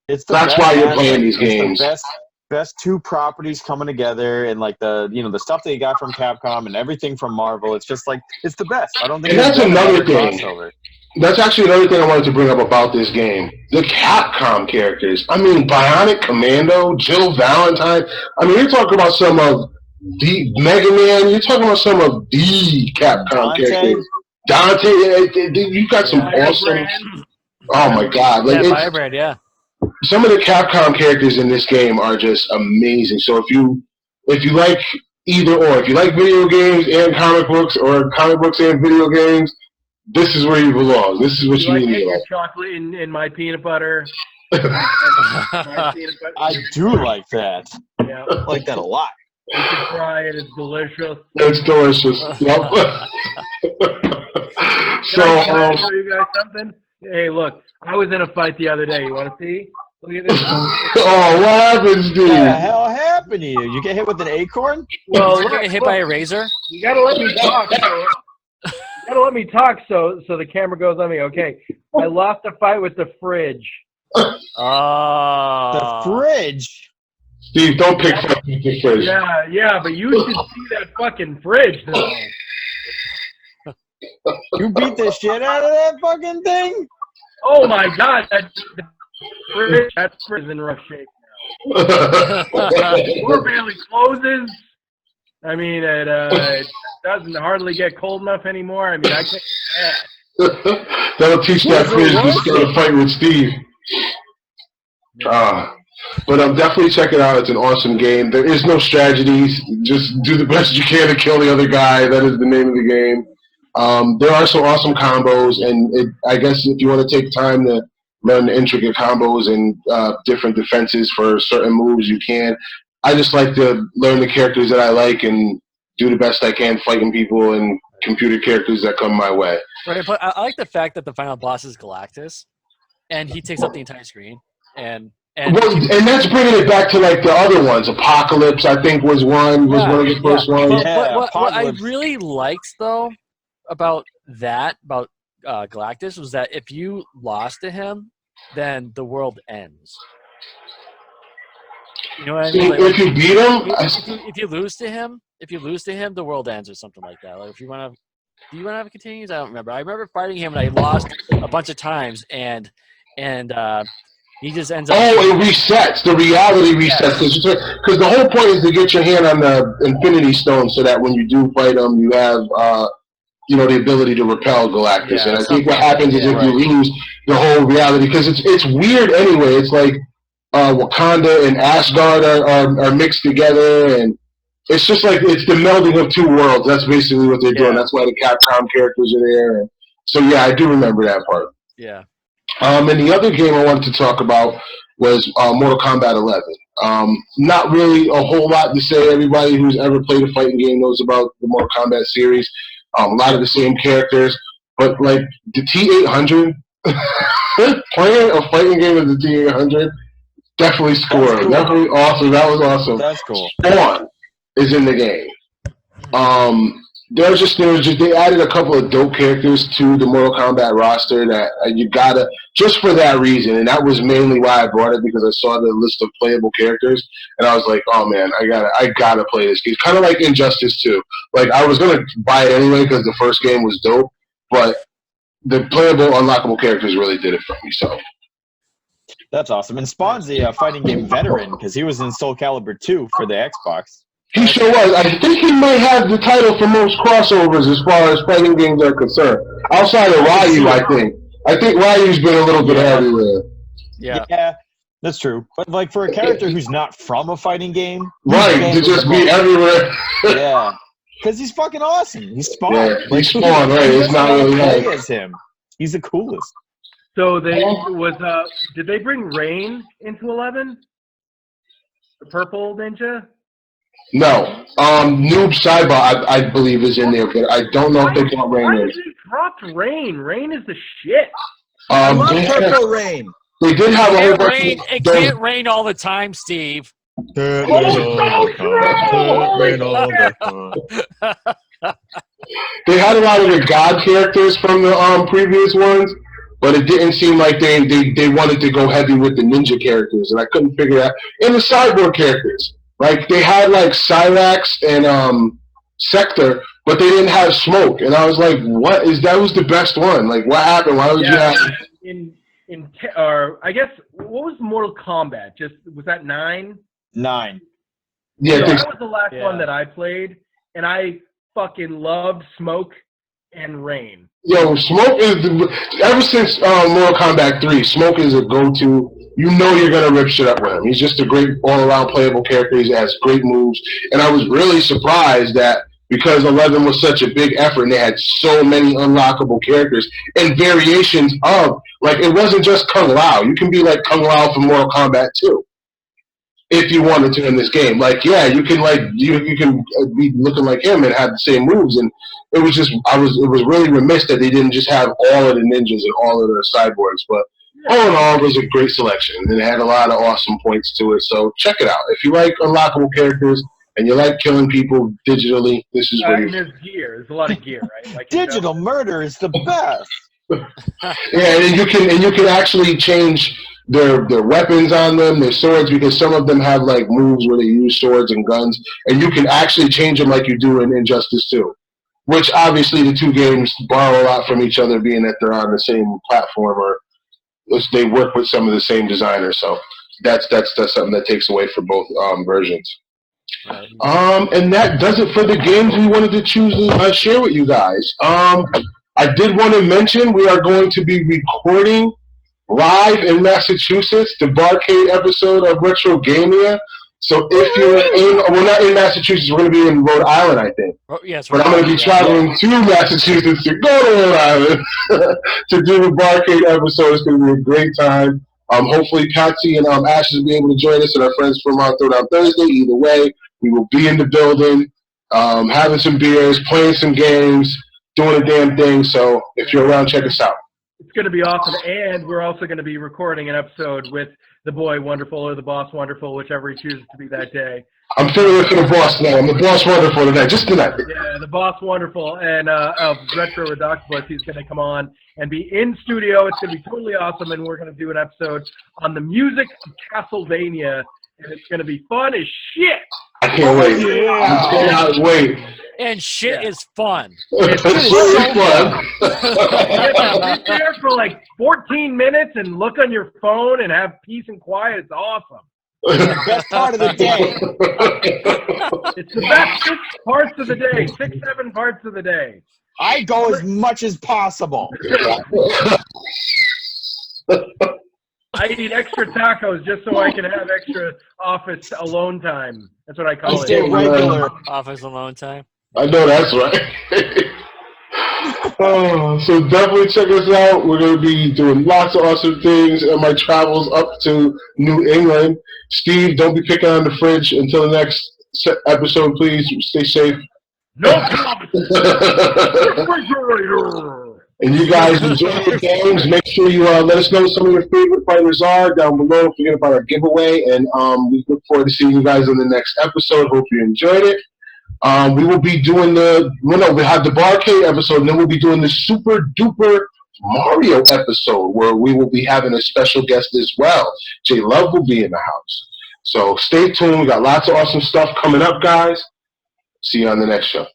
Speaker 2: That's why you're playing these games.
Speaker 1: The best two properties coming together, and like the stuff that you got from Capcom and everything from Marvel. It's just like it's the best. I don't think.
Speaker 2: And that's another thing. That's actually another thing I wanted to bring up about this game. The Capcom characters. I mean, Bionic Commando, Jill Valentine. I mean, you're talking about some of the Mega Man. You're talking about some of the Capcom characters. Dante, you got some awesome. Oh my God! Like,
Speaker 3: Firebrand, yeah.
Speaker 2: Some of the Capcom characters in this game are just amazing. So if you like either or, if you like video games and comic books, or comic books and video games, this is where you belong. This is what you need to
Speaker 4: your chocolate in my peanut butter.
Speaker 1: I do like that.
Speaker 4: Yeah.
Speaker 1: I like that a lot.
Speaker 4: You can try it. It's delicious.
Speaker 2: It's delicious. Yep. So,
Speaker 4: can I show you guys something? Hey, look. I was in a fight the other day. You want to see? Look at this.
Speaker 2: Oh, what happens, dude?
Speaker 1: What the hell happened to you? You get hit with an acorn?
Speaker 3: Well, you get hit by a razor?
Speaker 4: You gotta let me talk. So the camera goes on me. Okay. I lost a fight with the fridge.
Speaker 1: The fridge?
Speaker 2: Steve, don't pick fights with the fridge.
Speaker 4: Yeah, but you should see that fucking fridge, though.
Speaker 1: You beat the shit out of that fucking thing?
Speaker 4: Oh my God, that fridge is in rough shape now. Door barely closes. I mean, it doesn't hardly get cold enough anymore. I mean, I can't.
Speaker 2: That'll teach that fridge to start a fight with Steve. But definitely check it out. It's an awesome game. There is no strategies. Just do the best you can to kill the other guy. That is the name of the game. There are some awesome combos, and I guess if you want to take time to learn the intricate combos and different defenses for certain moves, you can. I just like to learn the characters that I like and do the best I can fighting people and computer characters that come my way.
Speaker 3: Right, but I like the fact that the final boss is Galactus, and he takes up the entire screen. And
Speaker 2: that's bringing it back to like the other ones. Apocalypse, I think, was one of the first ones.
Speaker 3: What I really liked though about Galactus was that if you lost to him, then the world ends. You know what I mean?
Speaker 2: If you beat him,
Speaker 3: if you lose to him, the world ends or something like that. Like if you want to, do you want to have it continues? I don't remember. I remember fighting him and I lost a bunch of times, and he just ends up.
Speaker 2: Oh, it resets. The reality resets because the whole point is to get your hand on the Infinity Stone so that when you do fight him, you have the ability to repel Galactus. And I think what happens is if you lose the whole reality, because it's weird anyway. It's like Wakanda and Asgard are mixed together, and it's just like it's the melding of two worlds. That's basically what they're doing. That's why the Capcom characters are there. And so yeah, I do remember that part.
Speaker 3: Yeah.
Speaker 2: And the other game I wanted to talk about was Mortal Kombat 11. Not really a whole lot to say. Everybody who's ever played a fighting game knows about the Mortal Kombat series. A lot of the same characters, but like the T800, playing a fighting game with the T800, definitely scored. Cool. Definitely awesome. That was awesome.
Speaker 1: That's cool.
Speaker 2: Spawn is in the game. They added a couple of dope characters to the Mortal Kombat roster that you gotta, just for that reason, and that was mainly why I brought it, because I saw the list of playable characters, and I was like, oh man, I gotta play this game. Kind of like Injustice 2. Like, I was gonna buy it anyway because the first game was dope, but the playable, unlockable characters really did it for me, so.
Speaker 1: That's awesome. And Spawn's a fighting game veteran because he was in Soul Calibur 2 for the Xbox.
Speaker 2: He sure was. I think he might have the title for most crossovers as far as fighting games are concerned. Outside of Ryu, I think. I think Ryu's been a little bit everywhere.
Speaker 3: Yeah.
Speaker 1: That's true. But like for a character who's not from a fighting game,
Speaker 2: right, to just be everywhere.
Speaker 1: Yeah, because he's fucking awesome. He's Spawn.
Speaker 2: Yeah, he's Spawn, right? It's not really
Speaker 1: play as him. He's the coolest.
Speaker 4: So did they bring Rain into 11? The purple ninja?
Speaker 2: No. Noob Saibot, I believe, is in there, but I don't know if they brought Rain in.
Speaker 4: Why did they drop Rain? Rain is the shit.
Speaker 1: I love Purple Rain.
Speaker 2: They did have a whole bunch of...
Speaker 3: It can't rain all the time, Steve.
Speaker 2: They had a lot of the god characters from the previous ones, but it didn't seem like they wanted to go heavy with the ninja characters, and I couldn't figure out. And the cyborg characters. Like, they had, like, Cyrax and Sector, but they didn't have Smoke. And I was like, that was the best one. Like, what happened? Why would you have...
Speaker 4: I guess, what was Mortal Kombat? Was that 9?
Speaker 1: 9.
Speaker 2: Yeah,
Speaker 4: that was the last one that I played, and I fucking loved Smoke and Rain.
Speaker 2: Yo, Smoke is ever since Mortal Kombat 3, Smoke is a go-to. You know you're gonna rip shit up with him. He's just a great all-around playable character. He has great moves, and I was really surprised that because 11 was such a big effort and they had so many unlockable characters and variations of, like, it wasn't just Kung Lao. You can be like Kung Lao from Mortal Kombat 2. If you wanted to in this game. Like, yeah, you can you can be looking like him and have the same moves, and it was just it was really remiss that they didn't just have all of the ninjas and all of the cyborgs, but all in all, it was a great selection, and it had a lot of awesome points to it, so check it out. If you like unlockable characters and you like killing people digitally, this is where
Speaker 4: there's gear. There's a lot of gear, right? Like
Speaker 1: digital murder is the best.
Speaker 2: Yeah, and you can actually change their weapons on them, their swords, because some of them have like moves where they use swords and guns, and you can actually change them like you do in Injustice 2. Which obviously the two games borrow a lot from each other, being that they're on the same platform or they work with some of the same designers. So that's something that takes away for both versions.
Speaker 3: Right.
Speaker 2: And that does it for the games we wanted to choose to share with you guys. I did want to mention we are going to be recording live in Massachusetts the Barcade episode of Retro Gamia. So if we're not in Massachusetts, we're going to be in Rhode Island, I think.
Speaker 3: Oh, yes,
Speaker 2: but I'm going to be traveling to Massachusetts to go to Rhode Island to do the Barcade episode. It's going to be a great time. Hopefully Patsy and Ashes will be able to join us and our friends from Throwdown Thursday. Either way, we will be in the building, having some beers, playing some games, doing a damn thing. So if you're around, check us out.
Speaker 4: It's going to be awesome, and we're also going to be recording an episode with the Boy Wonderful or the Boss Wonderful, whichever he chooses to be that day.
Speaker 2: I'm feeling it for the boss now. I'm the Boss Wonderful tonight, just tonight.
Speaker 4: Yeah, the Boss Wonderful and Retro Ridoctopus. He's going to come on and be in studio. It's going to be totally awesome, and we're going to do an episode on the music of Castlevania, and it's going to be fun as shit.
Speaker 2: I can't wait.
Speaker 1: Yeah.
Speaker 2: I cannot wait.
Speaker 3: And shit is fun.
Speaker 2: It's really fun.
Speaker 4: Sit there for like 14 minutes and look on your phone and have peace and quiet. It's awesome.
Speaker 1: It's the best part of the day.
Speaker 4: It's the best 6 parts of the day. 6, 7 parts of the day.
Speaker 1: I go as much as possible.
Speaker 4: I eat extra tacos just so I can have extra office alone time. That's what I call
Speaker 1: Stay
Speaker 4: it.
Speaker 1: regular.
Speaker 3: Office alone time.
Speaker 2: I know that's right. So definitely check us out. We're going to be doing lots of awesome things in my travels up to New England. Steve, don't be picking on the fridge until the next episode, please. Stay safe.
Speaker 4: No problem.
Speaker 2: And you guys enjoy your games. Make sure you let us know what some of your favorite fighters are down below. Don't forget about our giveaway. And we look forward to seeing you guys on the next episode. Hope you enjoyed it. We will be doing we have the Barcade episode, and then we'll be doing the Super Duper Mario episode, where we will be having a special guest as well. J Love will be in the house. So stay tuned. We got lots of awesome stuff coming up, guys. See you on the next show.